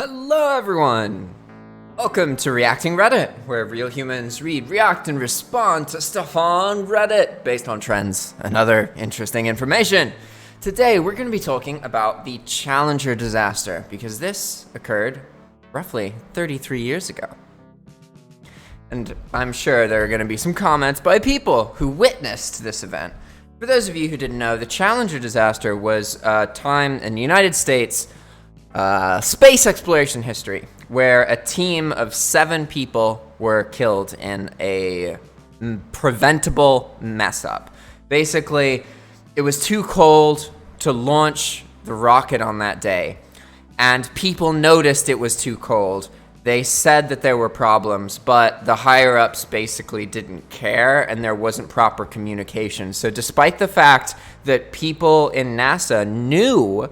Hello everyone! Welcome to Reacting Reddit, where real humans read, react, and respond to stuff on Reddit based on trends and other interesting information. Today we're going to be talking about the Challenger disaster, because this occurred roughly 33 years ago. And I'm sure there are going to be some comments by people who witnessed this event. For those of you who didn't know, the Challenger disaster was a time in the United States space exploration history, where a team of 7 people were killed in a preventable mess up. Basically, it was too cold to launch the rocket on that day, and people noticed it was too cold. They said that there were problems, but the higher-ups basically didn't care, and there wasn't proper communication. So despite the fact that people in NASA knew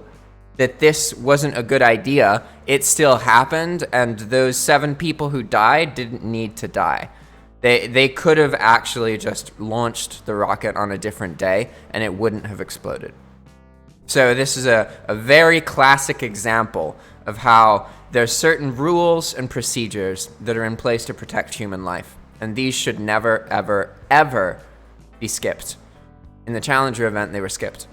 that this wasn't a good idea, it still happened, and those 7 people who died didn't need to die. They could have actually just launched the rocket on a different day, and it wouldn't have exploded. So this is a very classic example of how there's certain rules and procedures that are in place to protect human life, and these should never, ever, ever be skipped. In the Challenger event, they were skipped.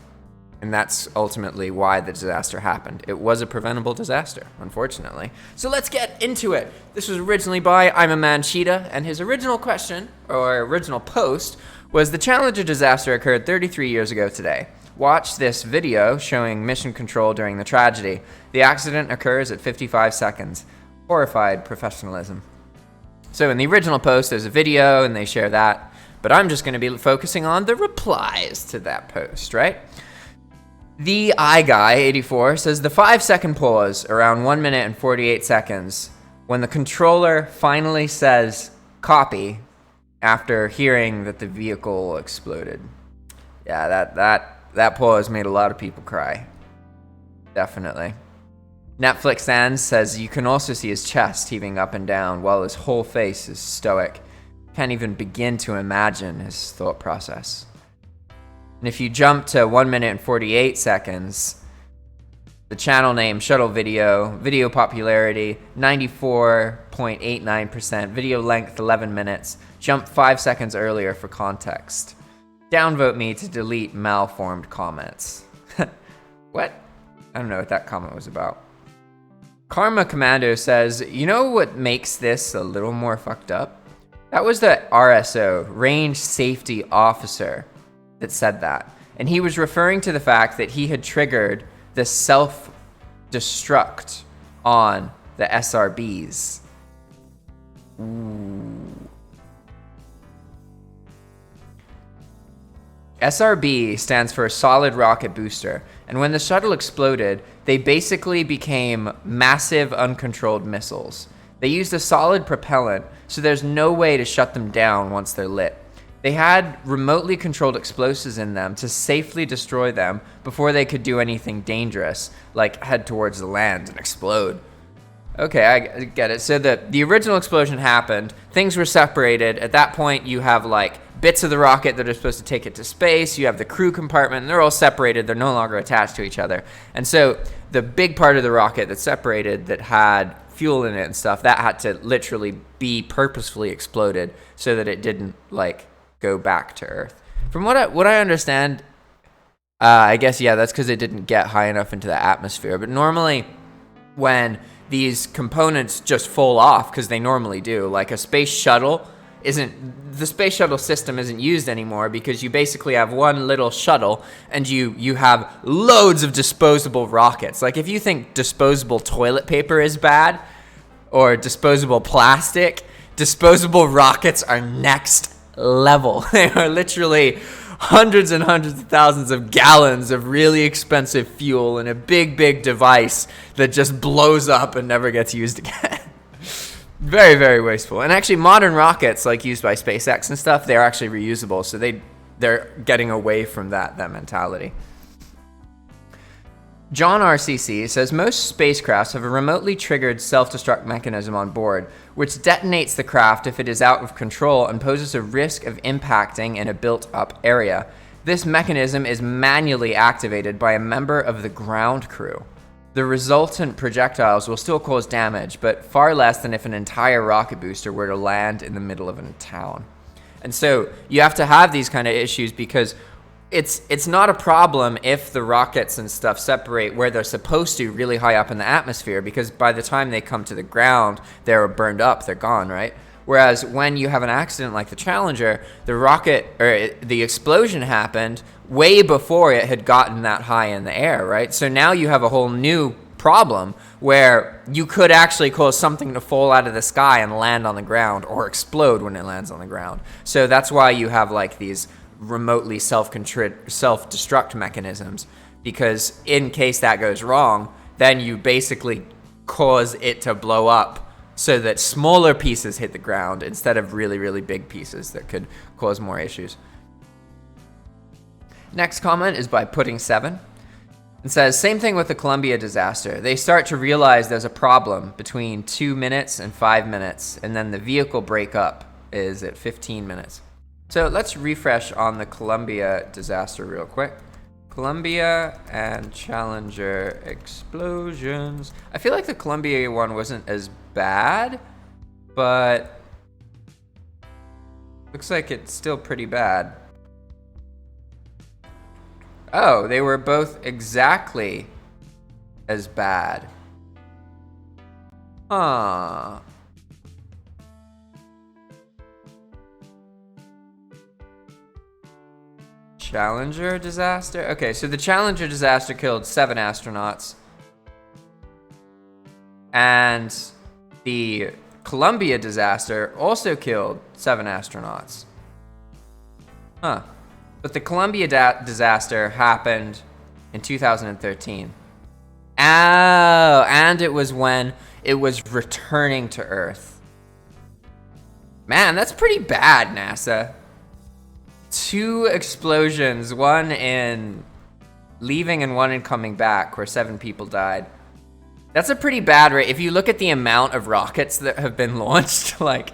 And that's ultimately why the disaster happened. It was a preventable disaster, unfortunately. So let's get into it. This was originally by I'm a Man Cheetah, and his original question, or original post, was the Challenger disaster occurred 33 years ago today. Watch this video showing mission control during the tragedy. The accident occurs at 55 seconds. Horrified professionalism. So in the original post, there's a video, and they share that. But I'm just going to be focusing on the replies to that post, right? The iGuy84 says the 5-second pause around 1 minute and 48 seconds when the controller finally says copy after hearing that the vehicle exploded. Yeah, that pause made a lot of people cry. Definitely. Netflix Sans says you can also see his chest heaving up and down while his whole face is stoic. Can't even begin to imagine his thought process. And if you jump to 1 minute and 48 seconds, the channel name shuttlevideo, video popularity 94.89%, video length 11 minutes, jump 5 seconds earlier for context. Downvote me to delete malformed comments. What? I don't know what that comment was about. Karma Commando says, you know what makes this a little more fucked up? That was the RSO, Range Safety Officer, that said that. And he was referring to the fact that he had triggered the self-destruct on the SRBs. Ooh. SRB stands for a solid rocket booster, and when the shuttle exploded, they basically became massive uncontrolled missiles. They used a solid propellant, so there's no way to shut them down once they're lit. They had remotely controlled explosives in them to safely destroy them before they could do anything dangerous, like head towards the land and explode. Okay, I get it. So the original explosion happened, things were separated. At that point, you have like bits of the rocket that are supposed to take it to space, you have the crew compartment, and they're all separated, they're no longer attached to each other. And so the big part of the rocket that's separated, that had fuel in it and stuff, that had to literally be purposefully exploded so that it didn't like go back to Earth. From what I understand, I guess, yeah, that's because it didn't get high enough into the atmosphere. But normally, when these components just fall off, because they normally do, like a space shuttle the space shuttle system isn't used anymore because you basically have one little shuttle and you have loads of disposable rockets. Like if you think disposable toilet paper is bad or disposable plastic, disposable rockets are next level. They are literally hundreds and hundreds of thousands of gallons of really expensive fuel in a big device that just blows up and never gets used again. Very, very wasteful. And actually modern rockets like used by SpaceX and stuff, they're actually reusable, so they're getting away from that mentality. John RCC says most spacecrafts have a remotely triggered self-destruct mechanism on board, which detonates the craft if it is out of control and poses a risk of impacting in a built-up area. This mechanism is manually activated by a member of the ground crew. the resultant projectiles will still cause damage, but far less than if an entire rocket booster were to land in the middle of a town. And so you have to have these kind of issues because it's not a problem if the rockets and stuff separate where they're supposed to really high up in the atmosphere, because by the time they come to the ground, they're burned up, they're gone, right? Whereas when you have an accident like the Challenger, the rocket or the explosion happened way before it had gotten that high in the air, right? So now you have a whole new problem where you could actually cause something to fall out of the sky and land on the ground or explode when it lands on the ground. So that's why you have like these remotely self-destruct mechanisms, because in case that goes wrong, then you basically cause it to blow up so that smaller pieces hit the ground instead of really, really big pieces that could cause more issues. Next comment is by Pudding7. It says, same thing with the Columbia disaster. They start to realize there's a problem between 2 minutes and 5 minutes, and then the vehicle breakup is at 15 minutes. So let's refresh on the Columbia disaster real quick. Columbia and Challenger explosions. I feel like the Columbia one wasn't as bad, but looks like it's still pretty bad. Oh, they were both exactly as bad. Huh. Challenger disaster? Okay, so the Challenger disaster killed 7 astronauts. And the Columbia disaster also killed 7 astronauts. Huh. But the Columbia disaster happened in 2013. Oh, and it was when it was returning to Earth. Man, that's pretty bad, NASA. 2 explosions, one in leaving and one in coming back, where 7 people died. That's a pretty bad rate. If you look at the amount of rockets that have been launched, like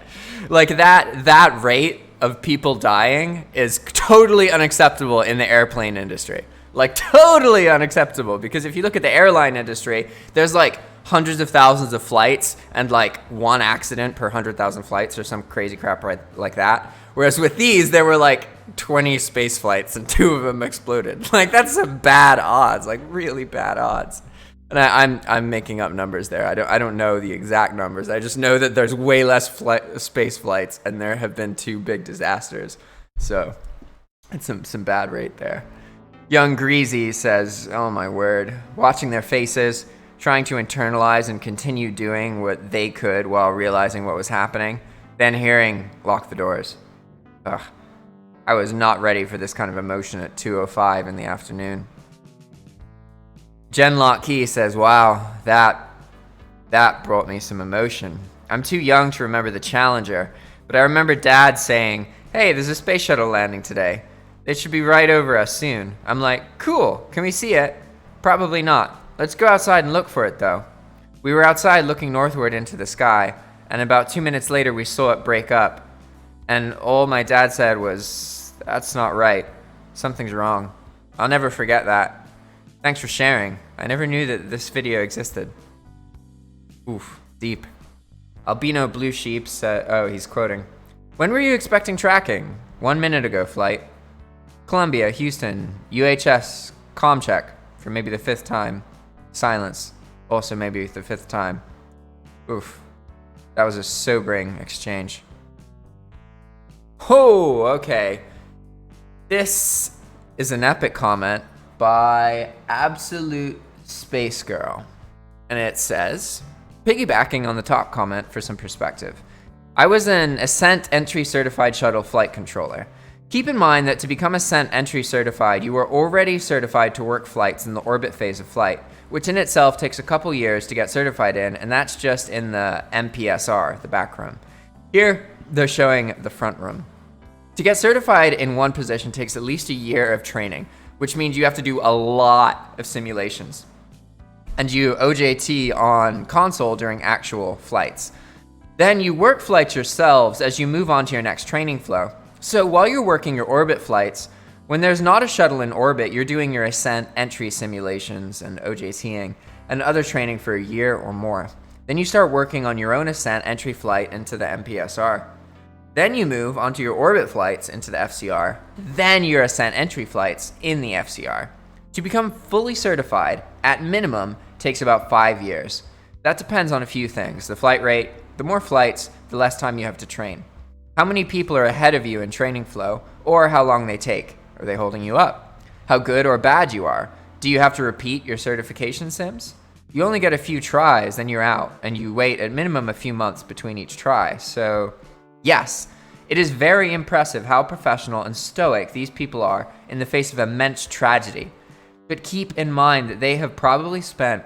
that rate of people dying is totally unacceptable in the airplane industry. Like totally unacceptable, because if you look at the airline industry, there's like hundreds of thousands of flights and like 1 accident per 100,000 flights or some crazy crap right like that. Whereas with these, there were like 20 space flights and 2 of them exploded. Like that's some bad odds, like really bad odds. And I'm making up numbers there. I don't know the exact numbers. I just know that there's way less space flights and there have been 2 big disasters. So it's some bad rate there. Young Greasy says, oh my word, watching their faces, trying to internalize and continue doing what they could while realizing what was happening, then hearing lock the doors. Ugh. I was not ready for this kind of emotion at 2:05 in the afternoon. Jen Locke says, wow, that brought me some emotion. I'm too young to remember the Challenger, but I remember Dad saying, hey, there's a space shuttle landing today. It should be right over us soon. I'm like, cool, can we see it? Probably not. Let's go outside and look for it though. We were outside looking northward into the sky, and about 2 minutes later we saw it break up. And all my dad said was, that's not right. Something's wrong. I'll never forget that. Thanks for sharing. I never knew that this video existed. Oof, deep. Albino Blue Sheep said, oh, he's quoting. When were you expecting tracking? 1 minute ago, flight. Columbia, Houston, UHF Com Check for maybe the 5th time. Silence, also maybe the 5th time. Oof, that was a sobering exchange. Oh, okay. This is an epic comment by Absolute Space Girl. And it says, piggybacking on the top comment for some perspective. I was an Ascent Entry Certified Shuttle Flight Controller. Keep in mind that to become Ascent Entry Certified, you are already certified to work flights in the orbit phase of flight, which in itself takes a couple years to get certified in, and that's just in the MPSR, the back room. Here, they're showing the front room. To get certified in one position takes at least a year of training, which means you have to do a lot of simulations. And you OJT on console during actual flights. Then you work flights yourselves as you move on to your next training flow. So while you're working your orbit flights, when there's not a shuttle in orbit, you're doing your ascent entry simulations and OJTing. and other training for a year or more. Then you start working on your own ascent entry flight into the MPSR. Then you move onto your orbit flights into the FCR, then your ascent entry flights in the FCR. To become fully certified, at minimum, takes about 5 years. That depends on a few things: the flight rate. The more flights, the less time you have to train. How many people are ahead of you in training flow, or how long they take? Are they holding you up? How good or bad you are? Do you have to repeat your certification sims? You only get a few tries, then you're out, and you wait at minimum a few months between each try. So, yes, it is very impressive how professional and stoic these people are in the face of immense tragedy. But keep in mind that they have probably spent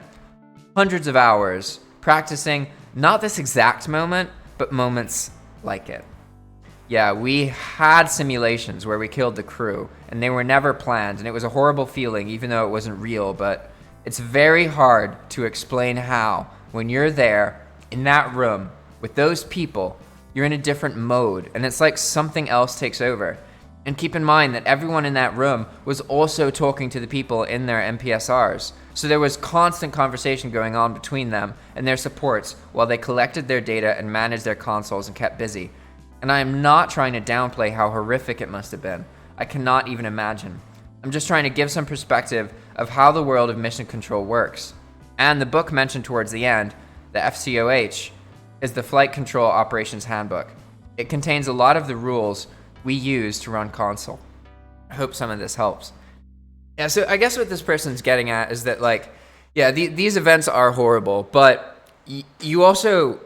hundreds of hours practicing not this exact moment, but moments like it. Yeah, we had simulations where we killed the crew, and they were never planned, and it was a horrible feeling even though it wasn't real, but it's very hard to explain how, when you're there in that room with those people, you're in a different mode, and it's like something else takes over. And keep in mind that everyone in that room was also talking to the people in their MPSRs. So there was constant conversation going on between them and their supports while they collected their data and managed their consoles and kept busy. And I am not trying to downplay how horrific it must have been. I cannot even imagine. I'm just trying to give some perspective of how the world of mission control works. And the book mentioned towards the end, the FCOH, is the Flight Control Operations Handbook. It contains a lot of the rules we use to run console. I hope some of this helps. Yeah, so I guess what this person's getting at is that, like, yeah, these events are horrible, but you also,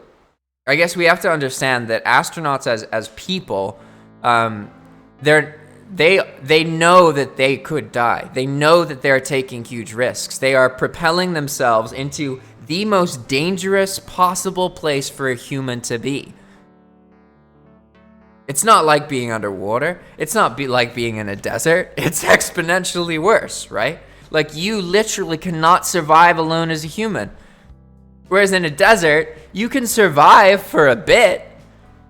I guess we have to understand that astronauts as people, they know that they could die. They know that they're taking huge risks. They are propelling themselves into the most dangerous possible place for a human to be. It's not like being underwater. It's not like being in a desert. It's exponentially worse, right? Like, you literally cannot survive alone as a human. Whereas in a desert, you can survive for a bit.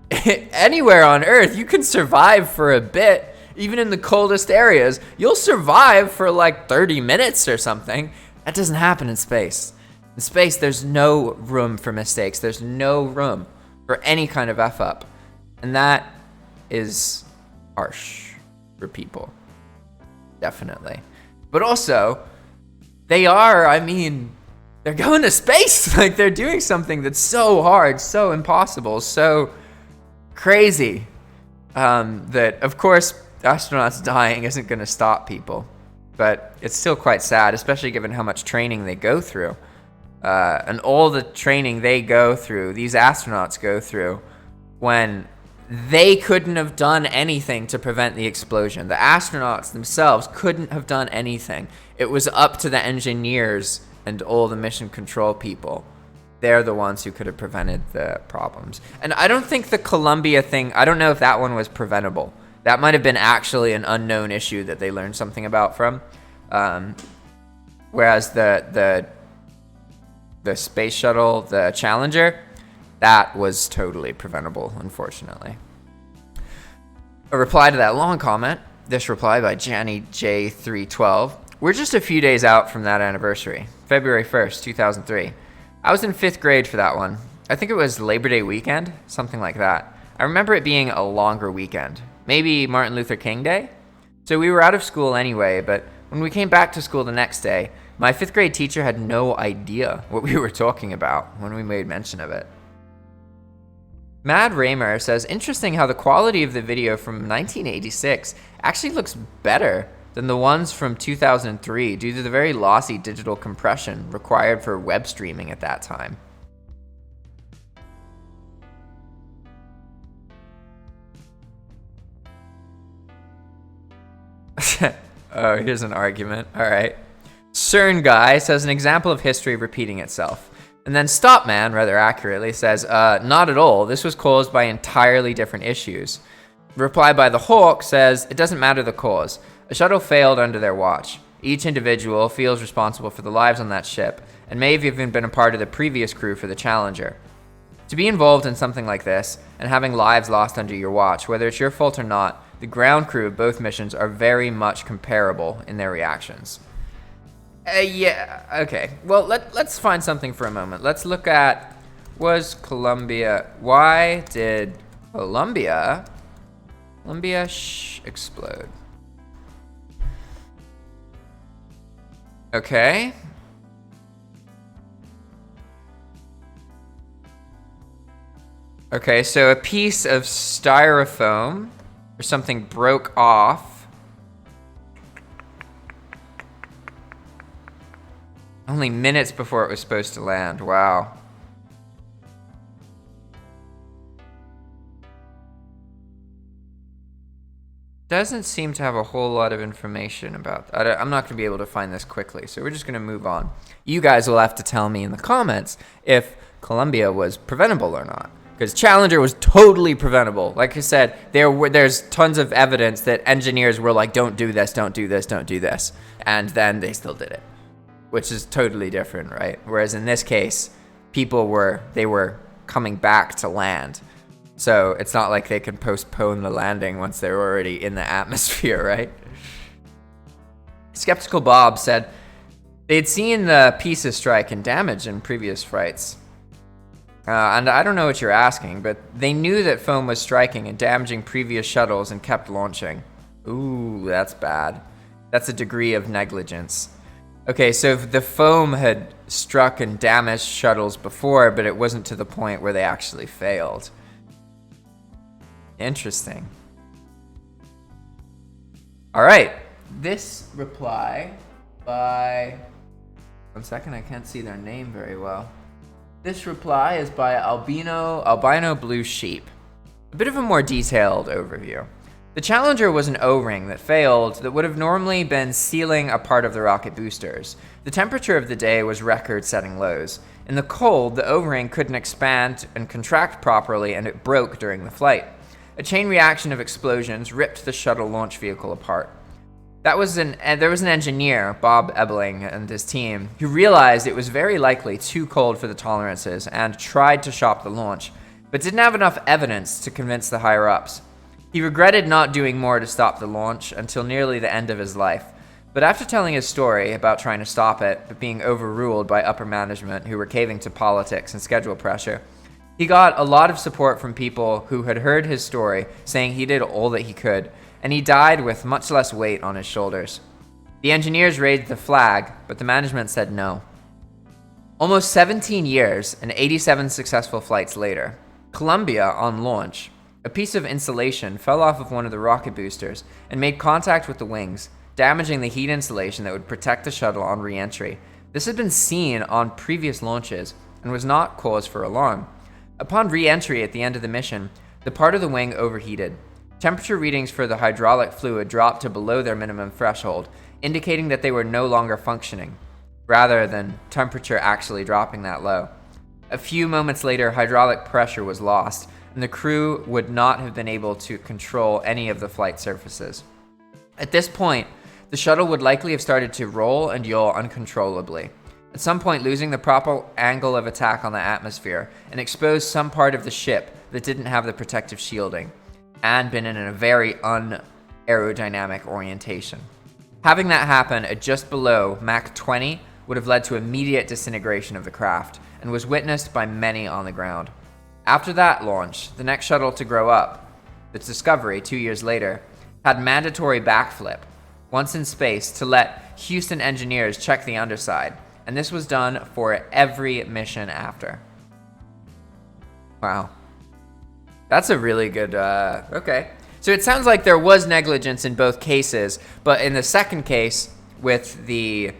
Anywhere on Earth, you can survive for a bit. Even in the coldest areas, you'll survive for like 30 minutes or something. That doesn't happen in space. In space, there's no room for mistakes. There's no room for any kind of F-up. And that is harsh for people. Definitely. But also, they're going to space. Like, they're doing something that's so hard, so impossible, so crazy, that, of course, astronauts dying isn't going to stop people. But it's still quite sad, especially given how much training they go through. And all the training they go through, these astronauts go through, when they couldn't have done anything to prevent the explosion. The astronauts themselves couldn't have done anything. It was up to the engineers and all the mission control people. They're the ones who could have prevented the problems. And I don't think the Columbia thing, I don't know if that one was preventable. That might have been actually an unknown issue that they learned something about from. Whereas the Space Shuttle, the Challenger, that was totally preventable, unfortunately. A reply to that long comment, this reply by Janny J312. We're just a few days out from that anniversary, February 1st, 2003. I was in 5th grade for that one. I think it was Labor Day weekend, something like that. I remember it being a longer weekend, maybe Martin Luther King Day. So we were out of school anyway, but when we came back to school the next day, my 5th grade teacher had no idea what we were talking about when we made mention of it. Mad Raymer says, interesting how the quality of the video from 1986 actually looks better than the ones from 2003 due to the very lossy digital compression required for web streaming at that time. Oh, here's an argument. All right. CERN guy says an example of history repeating itself. And then Stopman, rather accurately, says, not at all. This was caused by entirely different issues. Reply by the Hawk says, it doesn't matter the cause. A shuttle failed under their watch. Each individual feels responsible for the lives on that ship, and may have even been a part of the previous crew for the Challenger. To be involved in something like this, and having lives lost under your watch, whether it's your fault or not, the ground crew of both missions are very much comparable in their reactions. Yeah, okay. Well, let's find something for a moment. Let's look at, why did Columbia explode? Okay. Okay, so a piece of styrofoam or something broke off. Only minutes before it was supposed to land. Wow. Doesn't seem to have a whole lot of information about that. I'm not going to be able to find this quickly, so we're just going to move on. You guys will have to tell me in the comments if Columbia was preventable or not. Because Challenger was totally preventable. Like I said, there's tons of evidence that engineers were like, don't do this, don't do this, don't do this. And then they still did it, which is totally different, right? Whereas in this case, people were coming back to land. So it's not like they could postpone the landing once they were already in the atmosphere, right? Skeptical Bob said they'd seen the pieces strike and damage in previous flights. And I don't know what you're asking, but they knew that foam was striking and damaging previous shuttles and kept launching. Ooh, that's bad. That's a degree of negligence. Okay, so the foam had struck and damaged shuttles before, but it wasn't to the point where they actually failed. Interesting. All right, this reply by... One second, I can't see their name very well. This reply is by Albino Blue Sheep. A bit of a more detailed overview. The Challenger was an O-ring that failed that would have normally been sealing a part of the rocket boosters. The temperature of the day was record-setting lows. In the cold, the O-ring couldn't expand and contract properly, and it broke during the flight. A chain reaction of explosions ripped the shuttle launch vehicle apart. There was an engineer, Bob Ebeling, and his team, who realized it was very likely too cold for the tolerances and tried to shop the launch, but didn't have enough evidence to convince the higher-ups. He regretted not doing more to stop the launch until nearly the end of his life, but after telling his story about trying to stop it but being overruled by upper management who were caving to politics and schedule pressure, he got a lot of support from people who had heard his story, saying he did all that he could, and he died with much less weight on his shoulders. The engineers raised the flag, but the management said no. Almost 17 years and 87 successful flights later, Columbia, on launch, a piece of insulation fell off of one of the rocket boosters and made contact with the wings, damaging the heat insulation that would protect the shuttle on re-entry. This had been seen on previous launches and was not cause for alarm. Upon re-entry at the end of the mission, the part of the wing overheated. Temperature readings for the hydraulic fluid dropped to below their minimum threshold, indicating that they were no longer functioning, rather than temperature actually dropping that low. A few moments later, hydraulic pressure was lost, and the crew would not have been able to control any of the flight surfaces. At this point, the shuttle would likely have started to roll and yaw uncontrollably, at some point losing the proper angle of attack on the atmosphere and exposed some part of the ship that didn't have the protective shielding, and been in a very un-aerodynamic orientation. Having that happen at just below Mach 20 would have led to immediate disintegration of the craft, and was witnessed by many on the ground. After that launch, the next shuttle to grow up, the Discovery 2 years later, had mandatory backflip, once in space, to let Huston engineers check the underside, and this was done for every mission after. Wow. That's a really good, okay. So it sounds like there was negligence in both cases, but in the second case, with the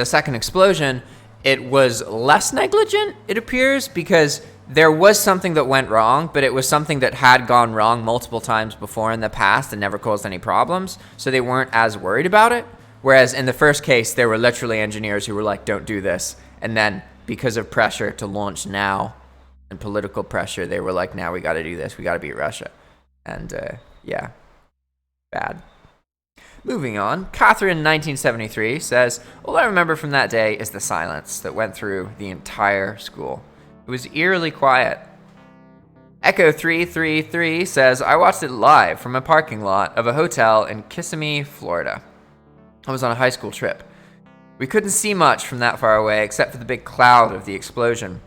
second explosion, it was less negligent, it appears, because there was something that went wrong, but it was something that had gone wrong multiple times before in the past and never caused any problems, so they weren't as worried about it. Whereas in the first case, there were literally engineers who were like, don't do this. And then because of pressure to launch now and political pressure, they were like, now we got to do this. We got to beat Russia. And yeah, bad. Moving on, Catherine 1973 says, all I remember from that day is the silence that went through the entire school. It was eerily quiet. Echo 333 says, I watched it live from a parking lot of a hotel in Kissimmee, Florida. I was on a high school trip. We couldn't see much from that far away except for the big cloud of the explosion.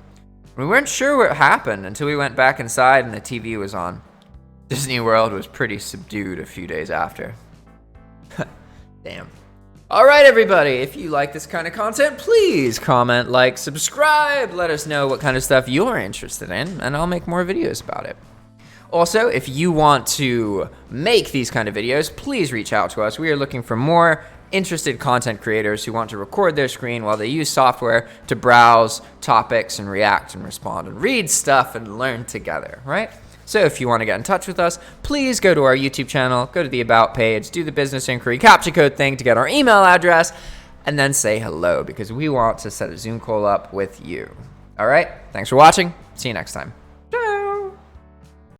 We weren't sure what happened until we went back inside and the TV was on. Disney World was pretty subdued a few days after. Damn. Alright everybody, if you like this kind of content, please comment, like, subscribe, let us know what kind of stuff you're interested in, and I'll make more videos about it. Also, if you want to make these kind of videos, please reach out to us. We are looking for more interested content creators who want to record their screen while they use software to browse topics and react and respond and read stuff and learn together, right? So if you want to get in touch with us, please go to our YouTube channel, go to the About page, do the business inquiry captcha code thing to get our email address, and then say hello because we want to set a Zoom call up with you. All right, thanks for watching. See you next time.